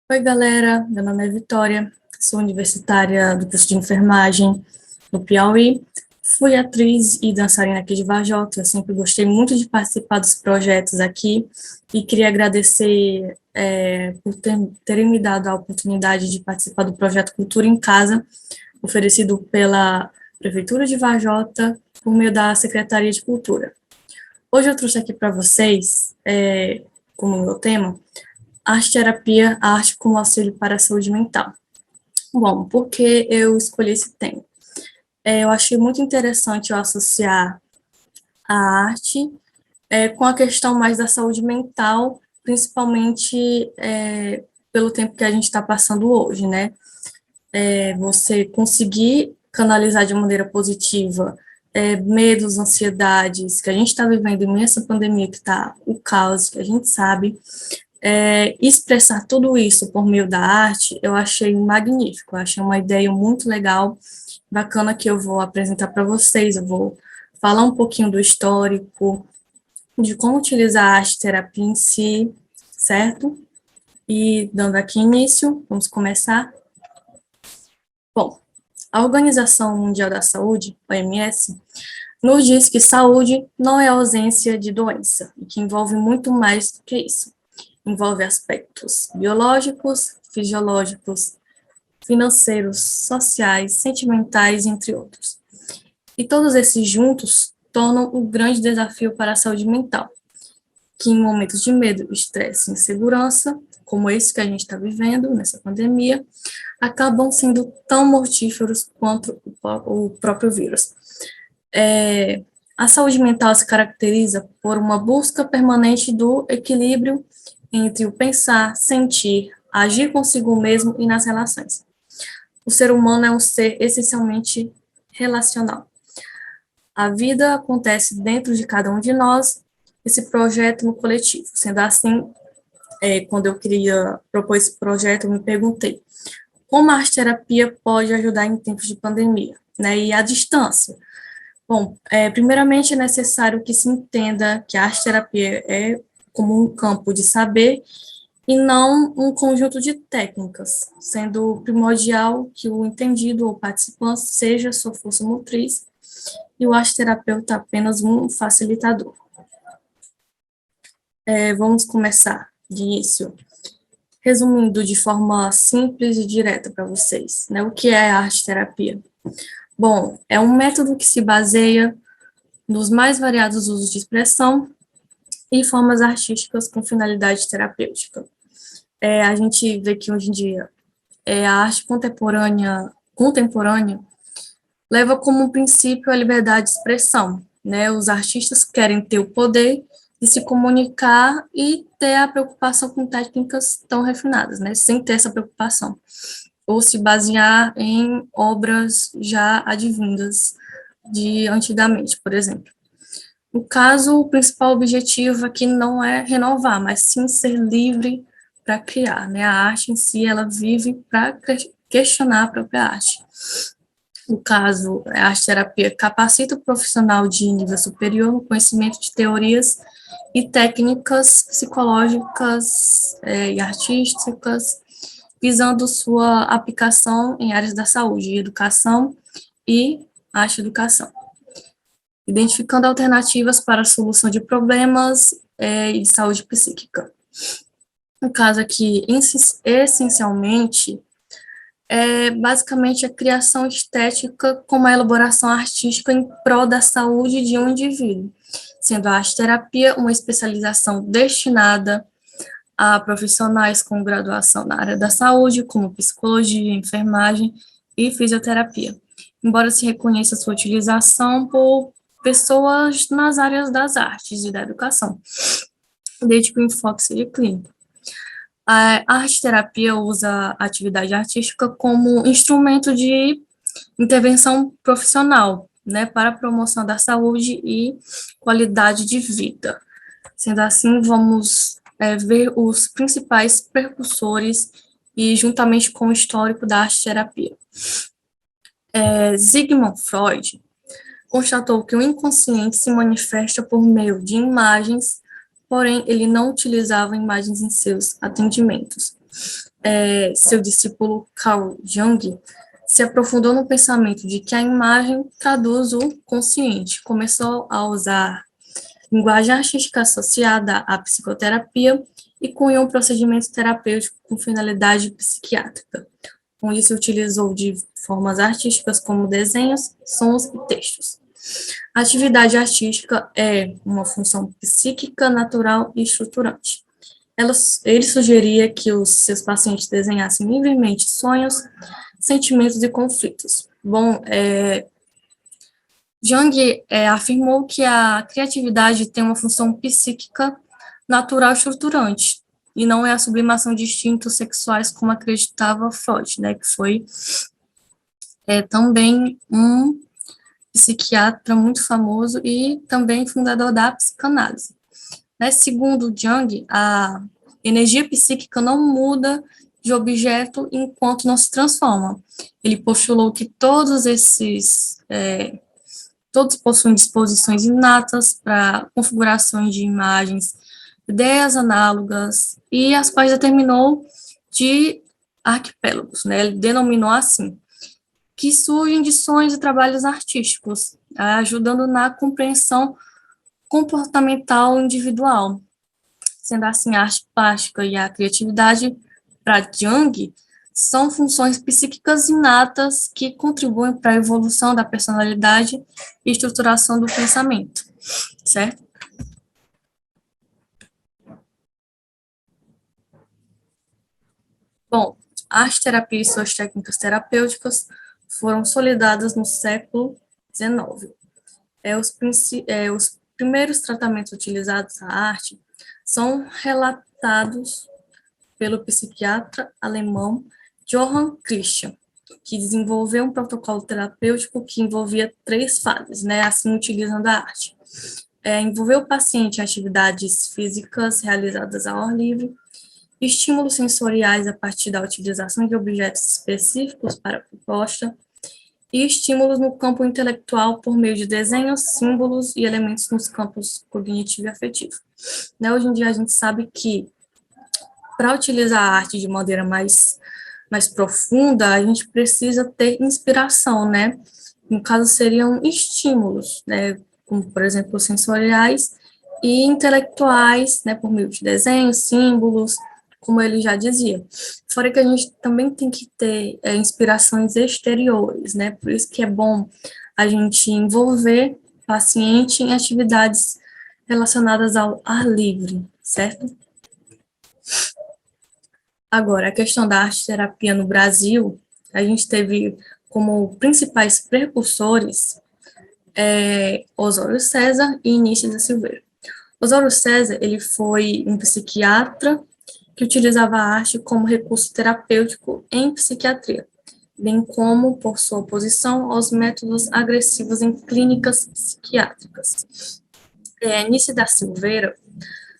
Oi, galera. Meu nome é Vitória, sou universitária do curso de enfermagem no Piauí. Fui atriz e dançarina aqui de Varjota. Eu sempre gostei muito de participar dos projetos aqui e queria agradecer por terem me dado a oportunidade de participar do projeto Cultura em Casa, oferecido pela Prefeitura de Varjota por meio da Secretaria de Cultura. Hoje eu trouxe aqui para vocês, como meu tema, arte-terapia, a arte como auxílio para a saúde mental. Bom, por que eu escolhi esse tema? Eu achei muito interessante eu associar a arte com a questão mais da saúde mental, principalmente pelo tempo que a gente está passando hoje, né? Você conseguir canalizar de maneira positiva medos, ansiedades, que a gente está vivendo em essa pandemia que está o caos, que a gente sabe, expressar tudo isso por meio da arte, eu achei magnífico, eu achei uma ideia muito legal, bacana que eu vou apresentar para vocês, eu vou falar um pouquinho do histórico, de como utilizar a arte-terapia em si, certo? E dando aqui início, vamos começar. Bom, a Organização Mundial da Saúde, OMS, nos diz que saúde não é ausência de doença, e que envolve muito mais do que isso. Envolve aspectos biológicos, fisiológicos, financeiros, sociais, sentimentais, entre outros. E todos esses juntos tornam um grande desafio para a saúde mental, que em momentos de medo, estresse e insegurança, como esse que a gente está vivendo nessa pandemia, acabam sendo tão mortíferos quanto o próprio vírus. A saúde mental se caracteriza por uma busca permanente do equilíbrio entre o pensar, sentir, agir consigo mesmo e nas relações. O ser humano é um ser essencialmente relacional. A vida acontece dentro de cada um de nós, esse projeto no coletivo. Sendo assim, quando eu queria propor esse projeto, eu me perguntei como a arte-terapia pode ajudar em tempos de pandemia, né, e à distância. Bom, primeiramente é necessário que se entenda que a arte-terapia é como um campo de saber e não um conjunto de técnicas, sendo primordial que o entendido ou participante seja sua força motriz e o arte-terapeuta apenas um facilitador. Vamos começar de início, resumindo de forma simples e direta para vocês, né, o que é a arte-terapia? Bom, é um método que se baseia nos mais variados usos de expressão e formas artísticas com finalidade terapêutica. A gente vê que hoje em dia a arte contemporânea leva como princípio a liberdade de expressão, né? Os artistas querem ter o poder de se comunicar e ter a preocupação com técnicas tão refinadas, né? Sem ter essa preocupação, ou se basear em obras já advindas de antigamente, por exemplo. No caso, o principal objetivo aqui não é renovar, mas sim ser livre para criar, né? A arte em si, ela vive para questionar a própria arte. No caso, a arte-terapia capacita o profissional de nível superior no conhecimento de teorias e técnicas psicológicas e artísticas, visando sua aplicação em áreas da saúde, educação e arte-educação, identificando alternativas para a solução de problemas e de saúde psíquica. No caso aqui, essencialmente, basicamente a criação estética como a elaboração artística em prol da saúde de um indivíduo, sendo a arte-terapia uma especialização destinada a profissionais com graduação na área da saúde, como psicologia, enfermagem e fisioterapia, embora se reconheça sua utilização por pessoas nas áreas das artes e da educação, desde que o enfoque seja clínico. A arte-terapia usa a atividade artística como instrumento de intervenção profissional, né, para a promoção da saúde e qualidade de vida. Sendo assim, vamos ver os principais precursores e juntamente com o histórico da arte-terapia. Sigmund Freud constatou que o inconsciente se manifesta por meio de imagens, porém ele não utilizava imagens em seus atendimentos. seu discípulo Carl Jung se aprofundou no pensamento de que a imagem traduz o consciente, começou a usar linguagem artística associada à psicoterapia e cunhou um procedimento terapêutico com finalidade psiquiátrica, onde se utilizou de formas artísticas como desenhos, sons e textos. A atividade artística é uma função psíquica, natural e estruturante. Ele sugeria que os seus pacientes desenhassem livremente sonhos, sentimentos e conflitos. Bom, Jung afirmou que a criatividade tem uma função psíquica, natural e estruturante, e não é a sublimação de instintos sexuais como acreditava Freud, né, que foi também um psiquiatra muito famoso e também fundador da psicanálise. Né, segundo Jung, a energia psíquica não muda de objeto enquanto não se transforma. Ele postulou que todos possuem disposições inatas para configurações de imagens, ideias análogas, e as quais determinou de arquipélagos, né? Ele denominou assim, que surgem de sonhos e trabalhos artísticos, ajudando na compreensão comportamental individual. Sendo assim, a arte plástica e a criatividade, para Jung, são funções psíquicas inatas que contribuem para a evolução da personalidade e estruturação do pensamento, certo? Bom, a arte-terapia e suas técnicas terapêuticas foram solidadas no século XIX. Os primeiros tratamentos utilizados na arte são relatados pelo psiquiatra alemão Johann Christian, que desenvolveu um protocolo terapêutico que envolvia 3 fases, né, assim utilizando a arte. Envolveu o paciente em atividades físicas realizadas ao ar livre, estímulos sensoriais a partir da utilização de objetos específicos para a proposta, e estímulos no campo intelectual por meio de desenhos, símbolos e elementos nos campos cognitivo e afetivo. Né, hoje em dia a gente sabe que para utilizar a arte de maneira mais profunda, a gente precisa ter inspiração, né? No caso, seriam estímulos, né? Como, por exemplo, sensoriais e intelectuais, né? Por meio de desenhos, símbolos, como ele já dizia. Fora que a gente também tem que ter inspirações exteriores, né? Por isso que é bom a gente envolver o paciente em atividades relacionadas ao ar livre, certo? Agora, a questão da arte-terapia no Brasil, a gente teve como principais precursores Osório César e Início da Silveira. Osório César, ele foi um psiquiatra que utilizava a arte como recurso terapêutico em psiquiatria, bem como por sua oposição aos métodos agressivos em clínicas psiquiátricas. Início da Silveira,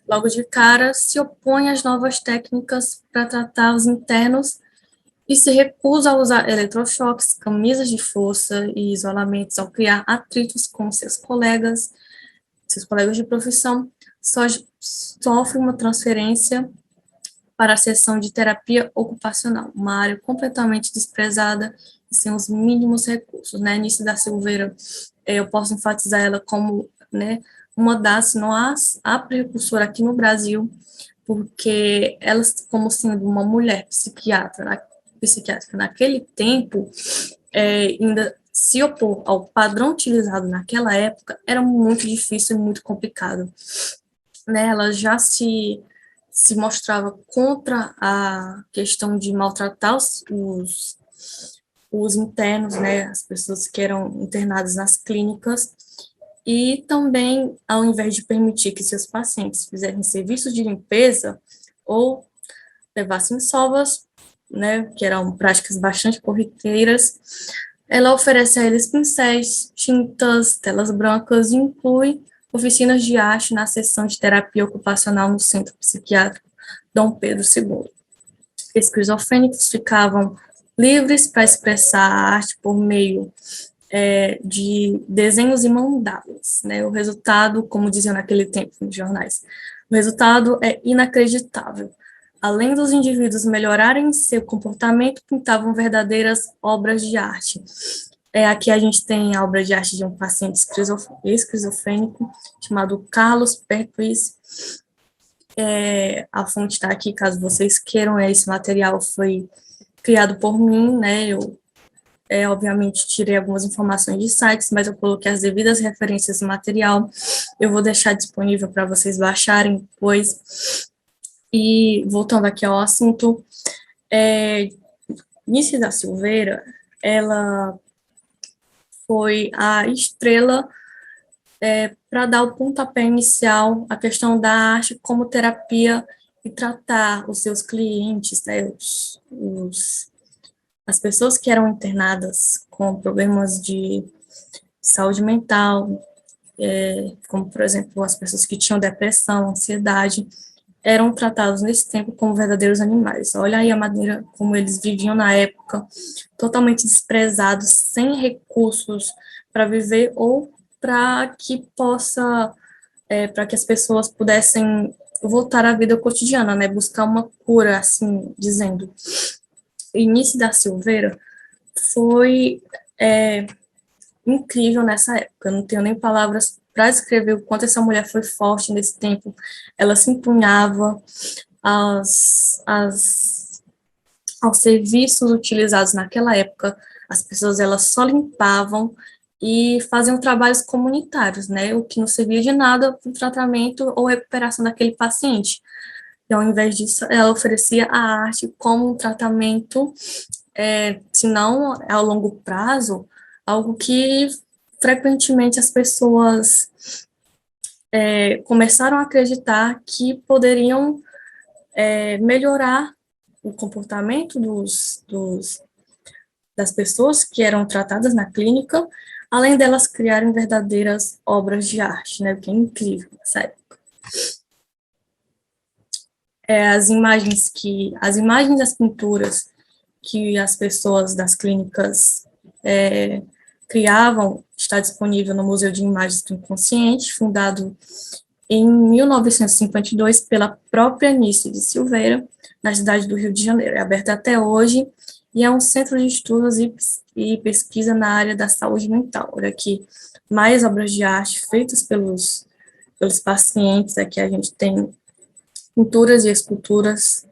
logo de cara, se opõe às novas técnicas para tratar os internos e se recusa a usar eletrochoques, camisas de força e isolamentos ao criar atritos com seus colegas de profissão, sofre uma transferência para a seção de terapia ocupacional, uma área completamente desprezada e sem os mínimos recursos. Né? Início da Silveira, eu posso enfatizar ela como, né, uma das, se não a precursora aqui no Brasil, porque ela, como sendo uma mulher psiquiátrica naquele tempo, ainda se opor ao padrão utilizado naquela época era muito difícil e muito complicado. Né? Ela já se mostrava contra a questão de maltratar os internos, né, as pessoas que eram internadas nas clínicas, e também, ao invés de permitir que seus pacientes fizessem serviços de limpeza ou levassem sovas, né, que eram práticas bastante corriqueiras, ela oferece a eles pincéis, tintas, telas brancas e inclui oficinas de arte na seção de terapia ocupacional no Centro Psiquiátrico Dom Pedro II. Esquizofrênicos ficavam livres para expressar a arte por meio de desenhos e mandalas, né? O resultado, como diziam naquele tempo nos jornais, o resultado é inacreditável. Além dos indivíduos melhorarem seu comportamento, pintavam verdadeiras obras de arte. Aqui a gente tem a obra de arte de um paciente esquizofrênico chamado Carlos Perquis. A fonte está aqui, caso vocês queiram. Esse material foi criado por mim, né? Eu, obviamente, tirei algumas informações de sites, mas eu coloquei as devidas referências no material. Eu vou deixar disponível para vocês baixarem depois. E voltando aqui ao assunto, Nícia da Silveira, ela foi a estrela para dar o pontapé inicial à questão da arte como terapia e tratar os seus clientes, né, as pessoas que eram internadas com problemas de saúde mental, como, por exemplo, as pessoas que tinham depressão, ansiedade, eram tratados nesse tempo como verdadeiros animais. Olha aí a maneira como eles viviam na época, totalmente desprezados, sem recursos para viver ou para que para que as pessoas pudessem voltar à vida cotidiana, né, buscar uma cura, assim dizendo. Início da Silveira foi incrível nessa época, eu não tenho nem palavras para descrever o quanto essa mulher foi forte nesse tempo. Ela se empunhava aos serviços utilizados naquela época. As pessoas elas só limpavam e faziam trabalhos comunitários, né, o que não servia de nada para o tratamento ou recuperação daquele paciente. E ao invés disso, ela oferecia a arte como um tratamento, se não a longo prazo, algo que frequentemente as pessoas começaram a acreditar que poderiam melhorar o comportamento das pessoas que eram tratadas na clínica, além delas criarem verdadeiras obras de arte, né, o que é incrível nessa época. As imagens das pinturas que as pessoas das clínicas criavam está disponível no Museu de Imagens do Inconsciente, fundado em 1952 pela própria Nícia de Silveira, na cidade do Rio de Janeiro. É aberto até hoje e é um centro de estudos e pesquisa na área da saúde mental. Olha aqui, mais obras de arte feitas pelos pacientes. Aqui a gente tem pinturas e esculturas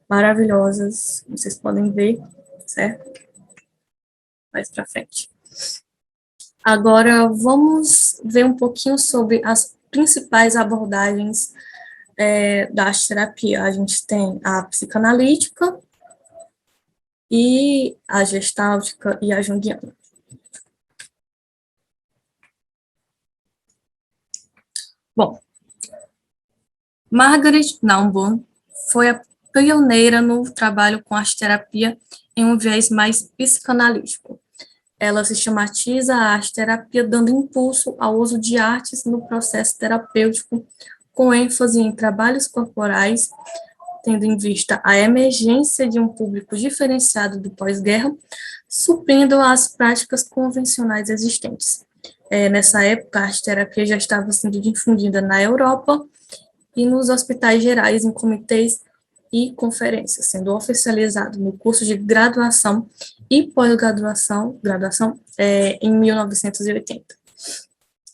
maravilhosas, vocês podem ver, certo? Mais para frente. Agora, vamos ver um pouquinho sobre as principais abordagens da arte-terapia. A gente tem a psicanalítica e a gestáltica e a junguiana. Bom, Margaret Naumburg foi a pioneira no trabalho com arte-terapia em um viés mais psicanalítico. Ela sistematiza a arte-terapia, dando impulso ao uso de artes no processo terapêutico, com ênfase em trabalhos corporais, tendo em vista a emergência de um público diferenciado do pós-guerra, suprindo as práticas convencionais existentes. Nessa época, a arte-terapia já estava sendo difundida na Europa e nos hospitais gerais, em comitês e conferências, sendo oficializado no curso de graduação e pós-graduação em 1980.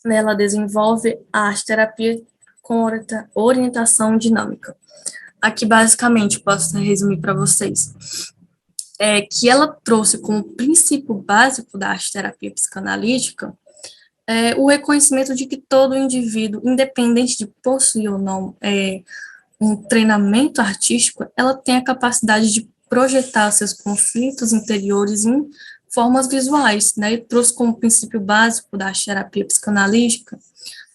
Ela desenvolve a arte-terapia com orientação dinâmica. Aqui, basicamente, posso resumir para vocês, que ela trouxe como princípio básico da arte-terapia psicanalítica o reconhecimento de que todo indivíduo, independente de possuir ou não um treinamento artístico, ela tem a capacidade de projetar seus conflitos interiores em formas visuais, né, e trouxe como princípio básico da arte-terapia psicanalítica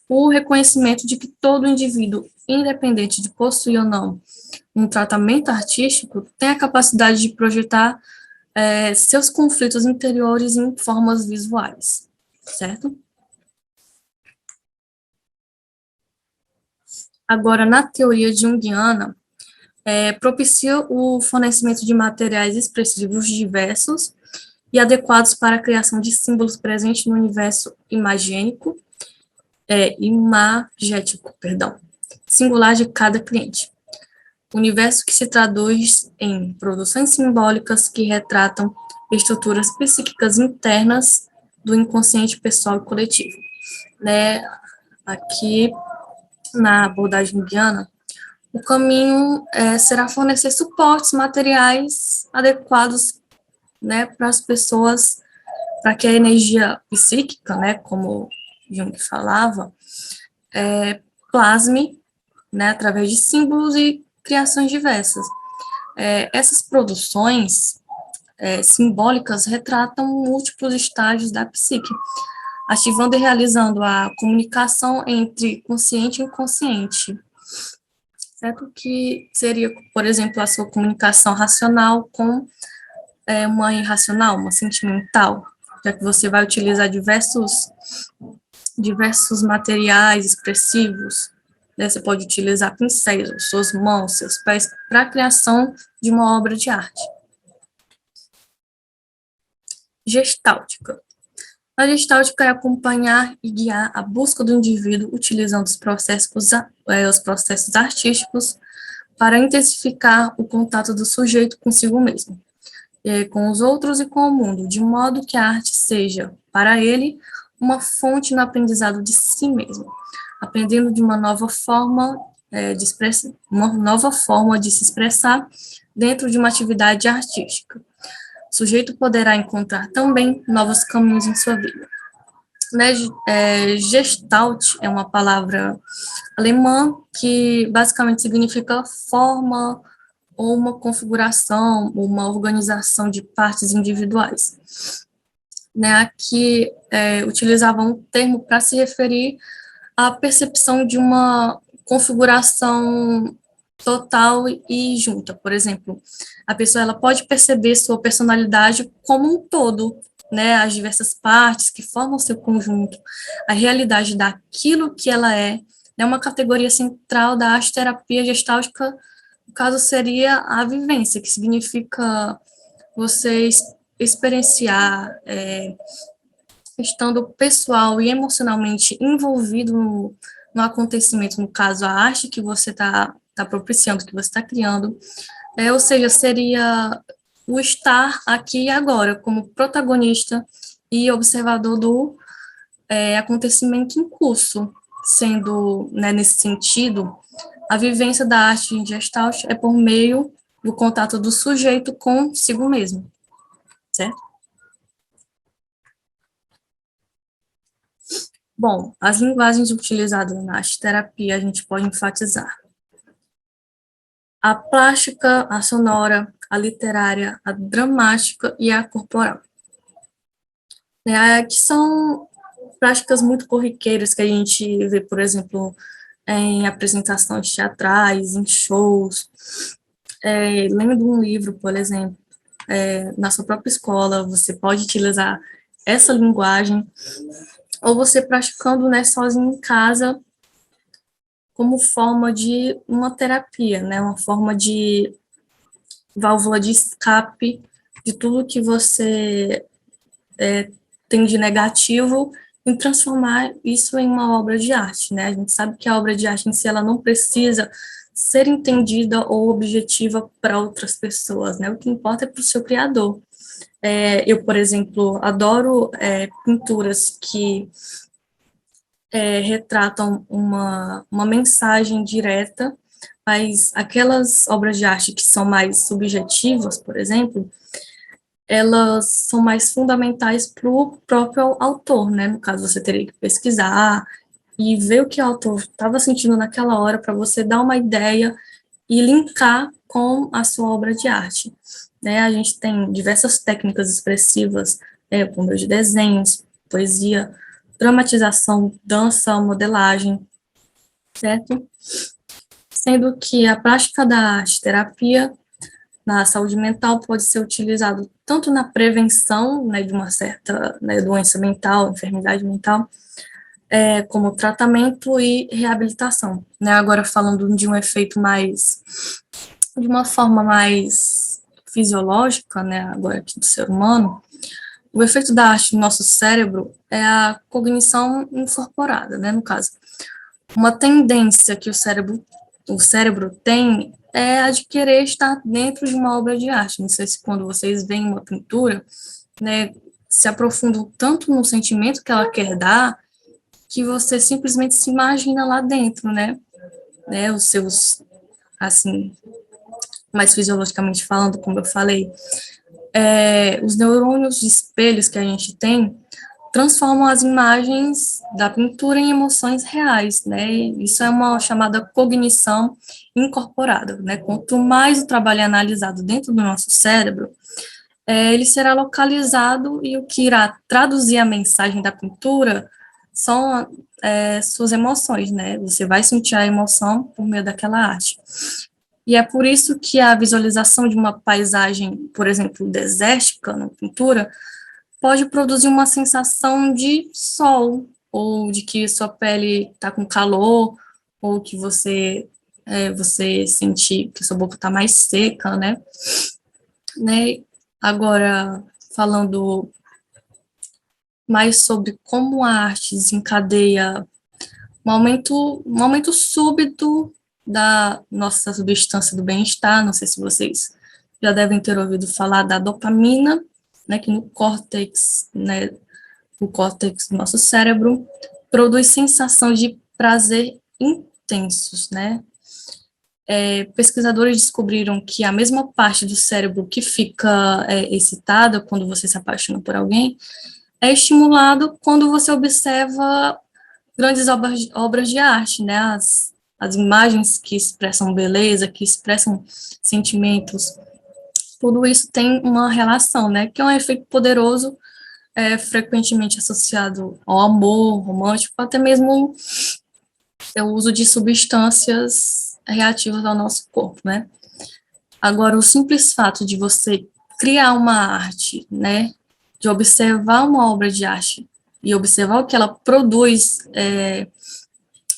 o reconhecimento de que todo indivíduo, independente de possuir ou não um tratamento artístico, tem a capacidade de projetar seus conflitos interiores em formas visuais, certo? Agora, na teoria junguiana, propicia o fornecimento de materiais expressivos diversos e adequados para a criação de símbolos presentes no universo imagético, singular de cada cliente. universo que se traduz em produções simbólicas que retratam estruturas psíquicas internas do inconsciente pessoal e coletivo. Né? Aqui, na abordagem junguiana, o caminho será fornecer suportes materiais adequados, né, para as pessoas, para que a energia psíquica, né, como Jung falava, plasme, né, através de símbolos e criações diversas. Essas produções simbólicas retratam múltiplos estágios da psique, ativando e realizando a comunicação entre consciente e inconsciente, certo? Que seria, por exemplo, a sua comunicação racional com uma irracional, uma sentimental, já que você vai utilizar diversos materiais expressivos, né? Você pode utilizar pincéis, suas mãos, seus pés, para a criação de uma obra de arte. Gestáltica. A gestáltica é acompanhar e guiar a busca do indivíduo utilizando os processos artísticos para intensificar o contato do sujeito consigo mesmo, com os outros e com o mundo, de modo que a arte seja, para ele, uma fonte no aprendizado de si mesmo, aprendendo de uma nova forma de se expressar dentro de uma atividade artística. O sujeito poderá encontrar também novos caminhos em sua vida. Né, Gestalt é uma palavra alemã que basicamente significa forma ou uma configuração, uma organização de partes individuais. Né, aqui utilizavam um termo para se referir à percepção de uma configuração total e junta. Por exemplo, a pessoa ela pode perceber sua personalidade como um todo, né, as diversas partes que formam seu conjunto, a realidade daquilo que ela é uma categoria central da arte-terapia gestáltica. No caso, seria a vivência, que significa você experienciar, estando pessoal e emocionalmente envolvido no acontecimento, no caso, a arte que você está propiciando, que você está criando, ou seja, seria o estar aqui e agora, como protagonista e observador do acontecimento em curso, sendo, né, nesse sentido, a vivência da arte em Gestalt é por meio do contato do sujeito consigo mesmo, certo? Bom, as linguagens utilizadas na arte-terapia a gente pode enfatizar a plástica, a sonora, a literária, a dramática e a corporal, né, que são práticas muito corriqueiras que a gente vê, por exemplo, em apresentações teatrais, em shows. Lendo um livro, por exemplo, na sua própria escola, você pode utilizar essa linguagem, ou você praticando, né, sozinho em casa, como forma de uma terapia, né, uma forma de válvula de escape de tudo que você tem de negativo, e transformar isso em uma obra de arte, né? A gente sabe que a obra de arte em si, ela não precisa ser entendida ou objetiva para outras pessoas, né? O que importa é para o seu criador. Eu, por exemplo, adoro pinturas que retratam uma mensagem direta, mas aquelas obras de arte que são mais subjetivas, por exemplo, elas são mais fundamentais para o próprio autor, né? No caso, você teria que pesquisar e ver o que o autor estava sentindo naquela hora para você dar uma ideia e linkar com a sua obra de arte. Né? A gente tem diversas técnicas expressivas, por meio de desenhos, poesia, dramatização, dança, modelagem, certo? Sendo que a prática da arte-terapia na saúde mental pode ser utilizado tanto na prevenção, né, de uma certa, né, doença mental, enfermidade mental, como tratamento e reabilitação, né? Agora falando de um efeito mais, de uma forma mais fisiológica, né, agora aqui do ser humano, o efeito da arte no nosso cérebro é a cognição incorporada, né, no caso. Uma tendência que o cérebro tem é a de querer estar dentro de uma obra de arte. Não sei se quando vocês veem uma pintura, né, se aprofundam tanto no sentimento que ela quer dar, que você simplesmente se imagina lá dentro, né, os seus, assim, mais fisiologicamente falando, como eu falei, os neurônios de espelhos que a gente tem transformam as imagens da pintura em emoções reais, né? E isso é uma chamada cognição incorporada, né? Quanto mais o trabalho é analisado dentro do nosso cérebro, ele será localizado e o que irá traduzir a mensagem da pintura são suas emoções, né? Você vai sentir a emoção por meio daquela arte. E é por isso que a visualização de uma paisagem, por exemplo, desértica na pintura, pode produzir uma sensação de sol, ou de que sua pele está com calor, ou que você sente que sua boca está mais seca, né? Agora, falando mais sobre como a arte desencadeia um aumento súbito da nossa substância do bem-estar. Não sei se vocês já devem ter ouvido falar da dopamina, né, que o córtex do nosso cérebro produz sensação de prazer intensos, né? Pesquisadores descobriram que a mesma parte do cérebro que fica excitada quando você se apaixona por alguém é estimulado quando você observa grandes obras de arte, né? As imagens que expressam beleza, que expressam sentimentos, tudo isso tem uma relação, né? Que é um efeito poderoso, frequentemente associado ao amor romântico, até mesmo o uso de substâncias reativas ao nosso corpo, né? Agora, o simples fato de você criar uma arte, né? De observar uma obra de arte e observar o que ela produz,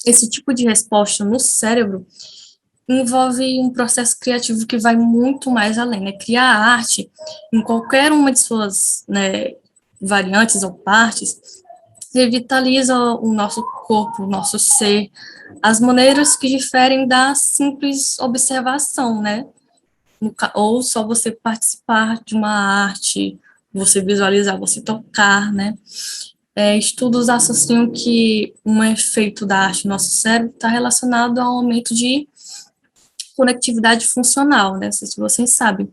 esse tipo de resposta no cérebro envolve um processo criativo que vai muito mais além, né? Criar arte em qualquer uma de suas, né, variantes ou partes revitaliza o nosso corpo, o nosso ser, as maneiras que diferem da simples observação, né? Ou só você participar de uma arte, você visualizar, você tocar, né? Estudos associam que um efeito da arte no nosso cérebro está relacionado ao aumento de conectividade funcional, né? Não sei se vocês sabem,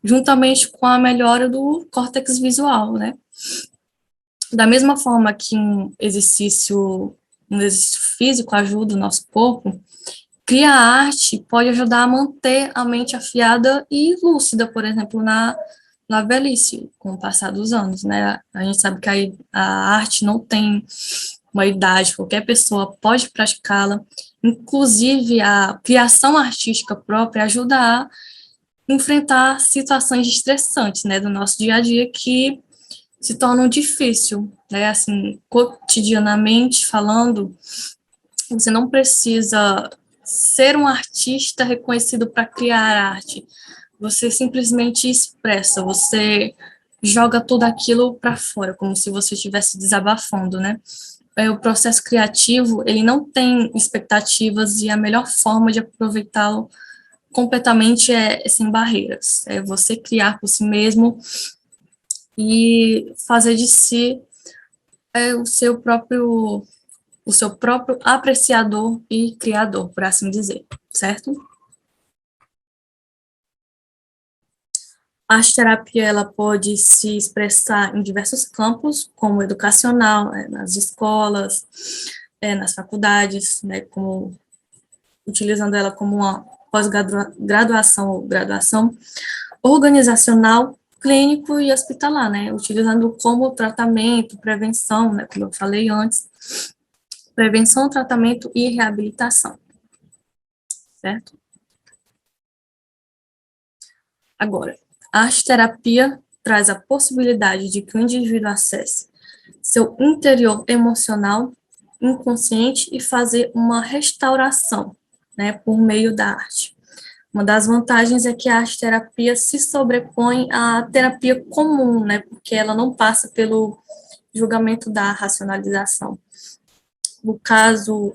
juntamente com a melhora do córtex visual, né? Da mesma forma que um exercício físico ajuda o nosso corpo, criar arte pode ajudar a manter a mente afiada e lúcida, por exemplo, na velhice, com o passar dos anos, né? A gente sabe que a arte não tem uma idade, qualquer pessoa pode praticá-la, inclusive a criação artística própria ajuda a enfrentar situações estressantes, né, do nosso dia a dia que se tornam difícil, né, assim, cotidianamente falando, você não precisa ser um artista reconhecido para criar arte, você simplesmente expressa, você joga tudo aquilo para fora, como se você estivesse desabafando, né? O processo criativo, ele não tem expectativas e a melhor forma de aproveitá-lo completamente sem barreiras. É você criar por si mesmo e fazer de si o seu próprio apreciador e criador, por assim dizer, certo? A arte-terapia ela pode se expressar em diversos campos, como educacional, nas escolas, nas faculdades, né, como, utilizando ela como uma pós-graduação ou graduação, organizacional, clínico e hospitalar, né, utilizando como tratamento, prevenção, né, como eu falei antes, prevenção, tratamento e reabilitação, certo? Agora, a arte-terapia traz a possibilidade de que o indivíduo acesse seu interior emocional, inconsciente e fazer uma restauração, né, por meio da arte. Uma das vantagens é que a arte-terapia se sobrepõe à terapia comum, né, porque ela não passa pelo julgamento da racionalização. No caso,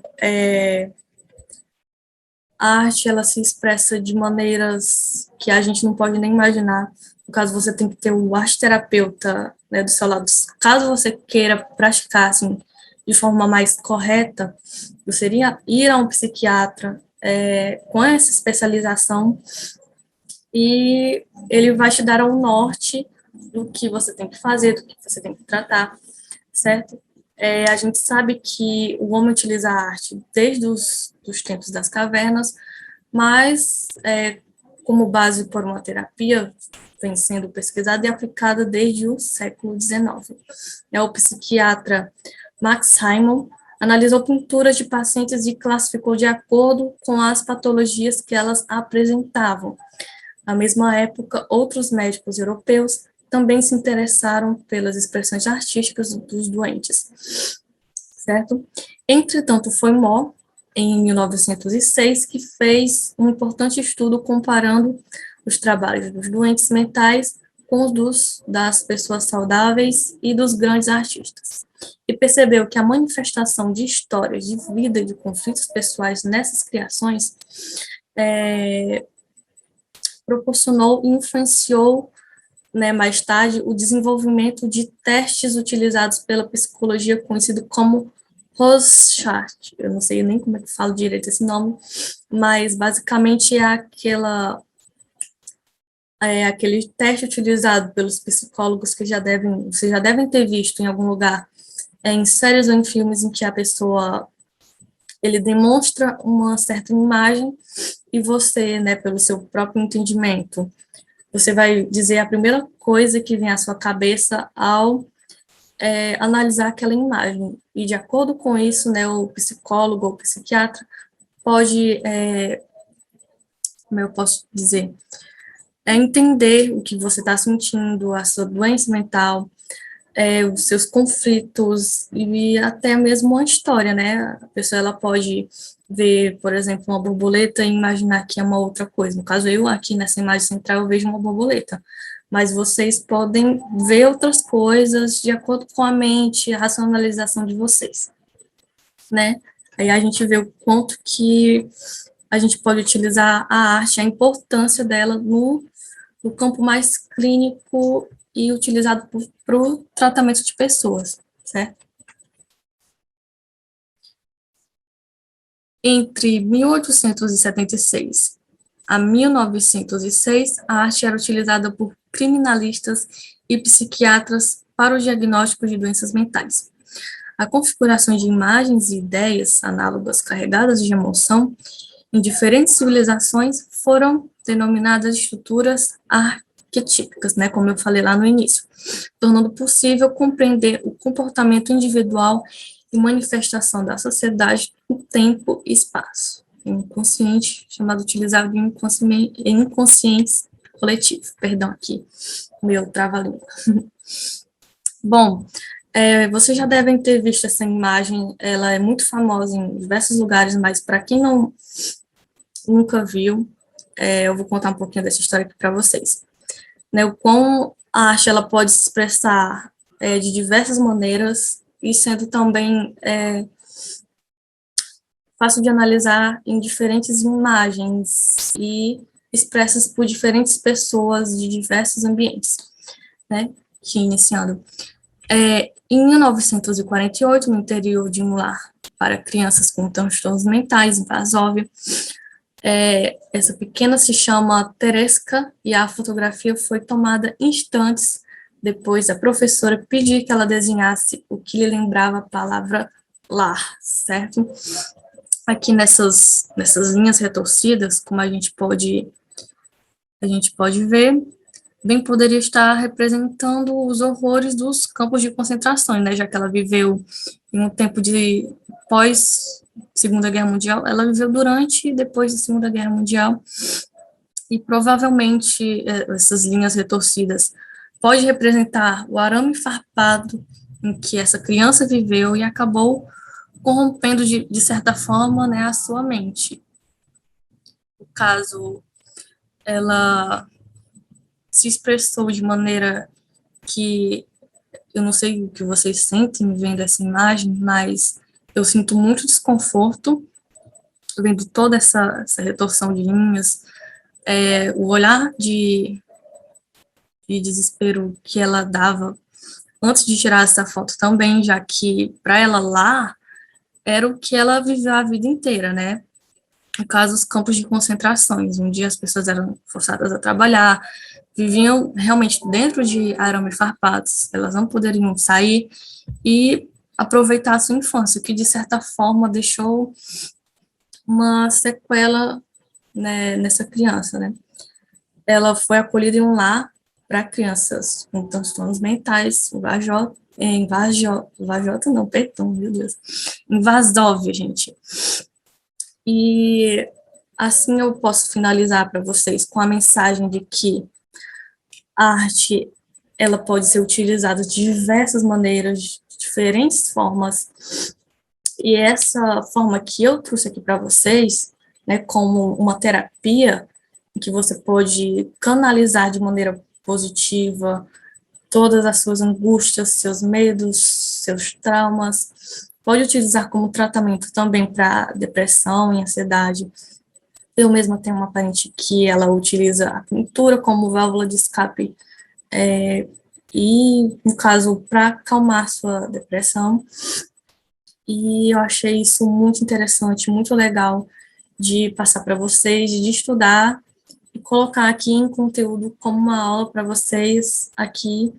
a arte, ela se expressa de maneiras que a gente não pode nem imaginar. No caso, você tem que ter o arte-terapeuta, né, do seu lado. Caso você queira praticar, assim, de forma mais correta, você iria ir a um psiquiatra com essa especialização e ele vai te dar um norte do que você tem que fazer, do que você tem que tratar, certo? A gente sabe que o homem utiliza a arte desde os dos tempos das cavernas, mas como base por uma terapia vem sendo pesquisada e aplicada desde o século XIX. O psiquiatra Max Simon analisou pinturas de pacientes e classificou de acordo com as patologias que elas apresentavam. Na mesma época, outros médicos europeus também se interessaram pelas expressões artísticas dos doentes, certo? Entretanto, foi Moore, em 1906, que fez um importante estudo comparando os trabalhos dos doentes mentais com os das pessoas saudáveis e dos grandes artistas. E percebeu que a manifestação de histórias de vida e de conflitos pessoais nessas criações proporcionou e influenciou, né, mais tarde, o desenvolvimento de testes utilizados pela psicologia, conhecido como Rorschach. Eu não sei nem como é que falo direito esse nome, mas basicamente aquele teste utilizado pelos psicólogos que vocês já devem ter visto em algum lugar, em séries ou em filmes em que a pessoa ele demonstra uma certa imagem e você, né, pelo seu próprio entendimento, você vai dizer a primeira coisa que vem à sua cabeça ao analisar aquela imagem. E de acordo com isso, né, o psicólogo ou psiquiatra pode, como eu posso dizer, entender o que você está sentindo, a sua doença mental, os seus conflitos e até mesmo uma história, né? A pessoa ela pode ver, por exemplo, uma borboleta e imaginar que é uma outra coisa. No caso, eu aqui nessa imagem central eu vejo uma borboleta, mas vocês podem ver outras coisas de acordo com a mente, a racionalização de vocês, né? Aí a gente vê o quanto que a gente pode utilizar a arte, a importância dela no campo mais clínico e utilizado para o tratamento de pessoas, certo? Entre 1876 a 1906, a arte era utilizada por criminalistas e psiquiatras para o diagnóstico de doenças mentais. A configuração de imagens e ideias análogas carregadas de emoção em diferentes civilizações foram denominadas estruturas arquetípicas, né, como eu falei lá no início, tornando possível compreender o comportamento individual e manifestação da sociedade em tempo e espaço. Inconsciente, chamado utilizado de inconsciente coletivo. Perdão aqui, meu trava-língua. Bom, vocês já devem ter visto essa imagem, ela é muito famosa em diversos lugares, mas para quem nunca viu, eu vou contar um pouquinho dessa história aqui para vocês. Né, o quão a arte ela pode se expressar de diversas maneiras e sendo também fácil de analisar em diferentes imagens e expressas por diferentes pessoas de diversos ambientes, né, que iniciando. Em 1948, no interior de um lar para crianças com transtornos mentais, em Varsóvia, essa pequena se chama Tereska e a fotografia foi tomada instantes depois da professora pedir que ela desenhasse o que lhe lembrava a palavra lar, certo? Aqui nessas linhas retorcidas, como a gente pode ver, bem poderia estar representando os horrores dos campos de concentração, né, já que ela viveu em um tempo de pós Segunda Guerra Mundial, ela viveu durante e depois da Segunda Guerra Mundial, e provavelmente essas linhas retorcidas pode representar o arame farpado em que essa criança viveu e acabou corrompendo de certa forma, né, a sua mente. No caso, ela se expressou de maneira que eu não sei o que vocês sentem vendo essa imagem, mas eu sinto muito desconforto vendo toda essa retorção de linhas, o olhar de desespero que ela dava antes de tirar essa foto também, já que para ela lá era o que ela viveu a vida inteira, né? No caso, os campos de concentrações. Um dia as pessoas eram forçadas a trabalhar, viviam realmente dentro de arame farpados, elas não poderiam sair e aproveitar a sua infância, o que de certa forma deixou uma sequela, né, nessa criança, né? Ela foi acolhida em um lar para crianças com transtornos mentais, Vajota não, perdão, meu Deus, em Varsóvia, gente. E assim eu posso finalizar para vocês com a mensagem de que a arte ela pode ser utilizada de diversas maneiras, de diferentes formas, e essa forma que eu trouxe aqui para vocês, né, como uma terapia, em que você pode canalizar de maneira positiva todas as suas angústias, seus medos, seus traumas, pode utilizar como tratamento também para depressão e ansiedade. Eu mesma tenho uma parente que ela utiliza a pintura como válvula de escape, e, no caso, para acalmar sua depressão. E eu achei isso muito interessante, muito legal de passar para vocês, de estudar e colocar aqui em conteúdo como uma aula para vocês aqui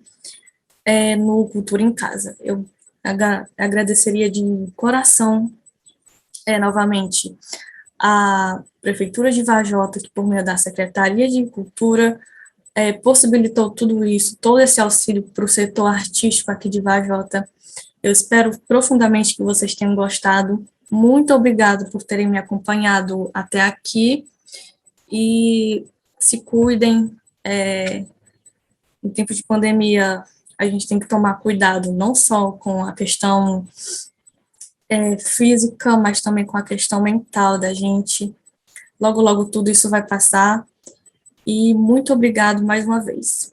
no Cultura em Casa. Eu agradeceria de coração, novamente, a Prefeitura de Vajota, que por meio da Secretaria de Cultura possibilitou tudo isso, todo esse auxílio para o setor artístico aqui de Vajota. Eu espero profundamente que vocês tenham gostado. Muito obrigado por terem me acompanhado até aqui e se cuidem. Em tempo de pandemia, a gente tem que tomar cuidado não só com a questão física, mas também com a questão mental da gente. Logo, logo tudo isso vai passar. E muito obrigado mais uma vez.